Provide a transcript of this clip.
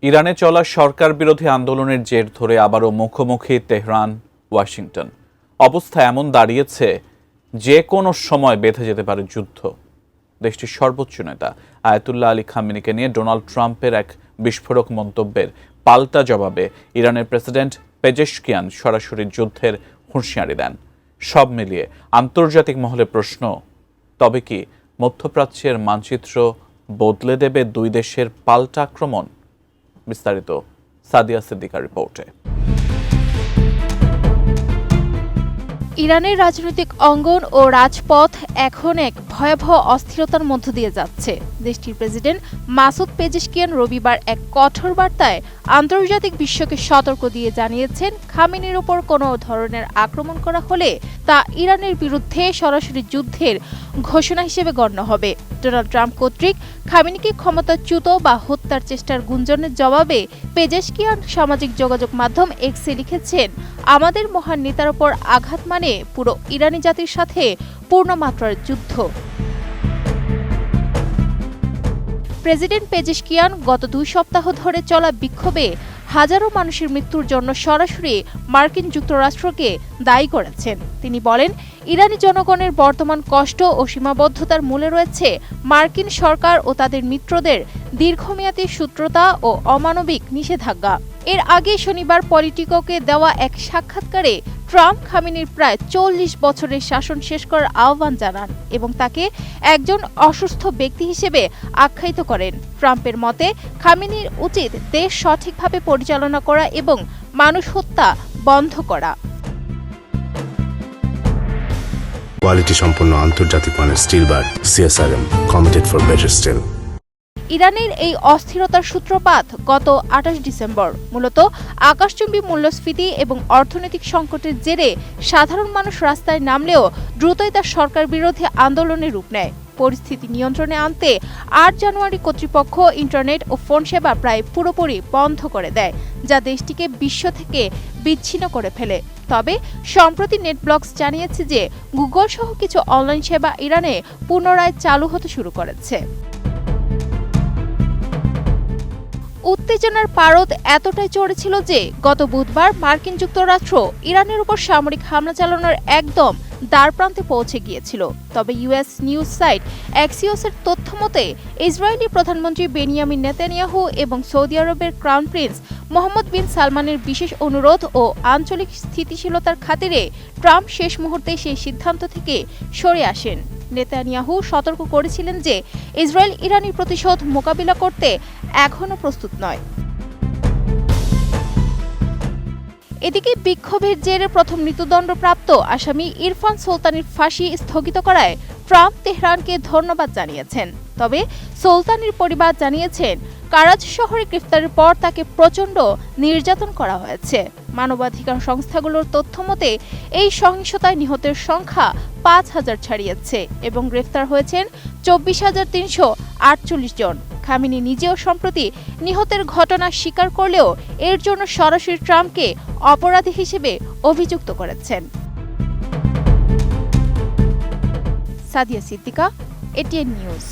ইরানে চলা সরকার বিরোধী আন্দোলনের জের ধরে আবারও মুখোমুখি তেহরান ওয়াশিংটন। অবস্থা এমন দাঁড়িয়েছে যে কোনো সময় বেঁধে যেতে পারে যুদ্ধ। দেশটির সর্বোচ্চ নেতা আয়াতুল্লাহ আলী খামেনিকে নিয়ে ডোনাল্ড ট্রাম্পের এক বিস্ফোরক মন্তব্যের পাল্টা জবাবে ইরানের প্রেসিডেন্ট পেজেশকিয়ান সরাসরি যুদ্ধের হুঁশিয়ারি দেন। সব মিলিয়ে আন্তর্জাতিক মহলে প্রশ্ন, তবে কি মধ্যপ্রাচ্যের মানচিত্র বদলে দেবে দুই দেশের পাল্টা আক্রমণ? বিস্তারিত সাদিয়া সিদ্দিকার রিপোর্টে। ইরানের রাজনৈতিক অঙ্গন ও রাজপথ এখন এক ভয়াবহ অস্থিরতার মধ্য দিয়ে যাচ্ছে। দেশটির প্রেসিডেন্ট মাসুদ পেজেশকিয়ান রবিবার এক কঠোর বার্তায় আন্তর্জাতিক বিশ্বকে সতর্ক দিয়ে জানিয়েছেন, খামেনির ওপর কোনো ধরনের আক্রমণ করা হলে তা ইরানের বিরুদ্ধে সরাসরি যুদ্ধের ঘোষণা হিসেবে গণ্য হবে। ডোনাল্ড ট্রাম্প কর্তৃক খামেনিকে ক্ষমতাচ্যুত বা হত্যার চেষ্টার গুঞ্জনের জবাবে পেজেশকিয়ান সামাজিক যোগাযোগ মাধ্যম এক্সে লিখেছেন, আমাদের মহান নেতার ওপর আঘাত মানে পুরো ইরানি জাতির সাথে পূর্ণমাত্রার যুদ্ধ। প্রেসিডেন্ট পেজেশকিয়ান গত 2 সপ্তাহ ধরে চলা বিক্ষোভে হাজারো মানুষের মৃত্যুর জন্য সরাসরি মার্কিন যুক্তরাষ্ট্রকে দায়ী করেছেন। তিনি বলেন, ইরানি জনগণের বর্তমান কষ্ট ও সীমাবদ্ধতার মূলে রয়েছে মার্কিন সরকার ও তাদের মিত্রদের দীর্ঘমেয়াদী শত্রুতা ও অমানবিক নিষেধাজ্ঞা। এর আগে শনিবার পলিটিকোকে দেওয়া এক সাক্ষাৎকারে ট্রাম্প খামেনির প্রায় 40 বছরের শাসন শেষ করার আহ্বান জানান এবং তাকে একজন অসুস্থ ব্যক্তি হিসেবে আখ্যায়িত করেন। ট্রাম্পের মতে, খামেনির উচিত দেশ সঠিকভাবে পরিচালনা করা এবং মানুষ হত্যা বন্ধ করা। কোয়ালিটি সম্পন্ন আন্তর্জাতিক মানের still bar CSRM, committed for better still. ইরানের এই অস্থিরতার সূত্রপাত গত 28 ডিসেম্বর। মূলত আকাশচুম্বী মূল্যস্ফীতি এবং অর্থনৈতিক সংকটের জেরে সাধারণ মানুষ রাস্তায় নামলেও দ্রুতই তার সরকার বিরোধী আন্দোলনে রূপ নেয়। পরিস্থিতি নিয়ন্ত্রণে আনতে 8 জানুয়ারি কর্তৃপক্ষ ইন্টারনেট ও ফোন সেবা প্রায় পুরোপুরি বন্ধ করে দেয়, যা দেশটিকে বিশ্ব থেকে বিচ্ছিন্ন করে ফেলে। তবে সম্প্রতি নেটব্লকস জানিয়েছে যে গুগল সহ কিছু অনলাইন সেবা ইরানে পুনরায় চালু হতে শুরু করেছে। উত্তেজনার পারদ এতটাই চড়েছিল যে গত বুধবার মার্কিন যুক্তরাষ্ট্র ইরানের উপর সামরিক হামলা চালানোর একদম দ্বারপ্রান্তে পৌঁছে গিয়েছিল। তবে ইউএস নিউজ সাইট অ্যাক্সিওসের তথ্য মতে, ইসরায়েলি প্রধানমন্ত্রী বেনিয়ামিন নেতানিয়াহু এবং সৌদি আরবের ক্রাউন প্রিন্স মোহাম্মদ বিন সালমানের বিশেষ অনুরোধ ও আঞ্চলিক স্থিতিশীলতার খাতিরে ট্রাম্প শেষ মুহূর্তে সেই সিদ্ধান্ত থেকে সরে আসেন। নেতানিয়াহু সতর্ক করেছিলেন যে ইসরায়েল ইরানি প্রতিশোধ মোকাবিলা করতে এখনও প্রস্তুত নয়। এদিকে বিক্ষোভের জেরে প্রথম মৃত্যুদণ্ডপ্রাপ্ত আসামি ইরফান সুলতানের ফাঁসি স্থগিত করায় ট্রাম্প তেহরানকে ধন্যবাদ জানিয়েছেন। তবে সুলতানের পরিবার জানিয়েছেন, কারাচ শহরে গ্রেফতারের পর তাকে প্রচণ্ড নির্যাতন করা হয়েছে। মানবাধিকার সংস্থাগুলোর তথ্য মতে, এই সহিংসতায় নিহতের সংখ্যা 5000 ছাড়িয়েছে এবং গ্রেফতার হয়েছেন 24,348 জন। খামেনি নিজেও সম্প্রতি নিহতের ঘটনা স্বীকার করলেও এর জন্য সরাসরি ট্রাম্পকে অপরাধী হিসেবে অভিযুক্ত করেছেন। Sadia Siddika, ATN news.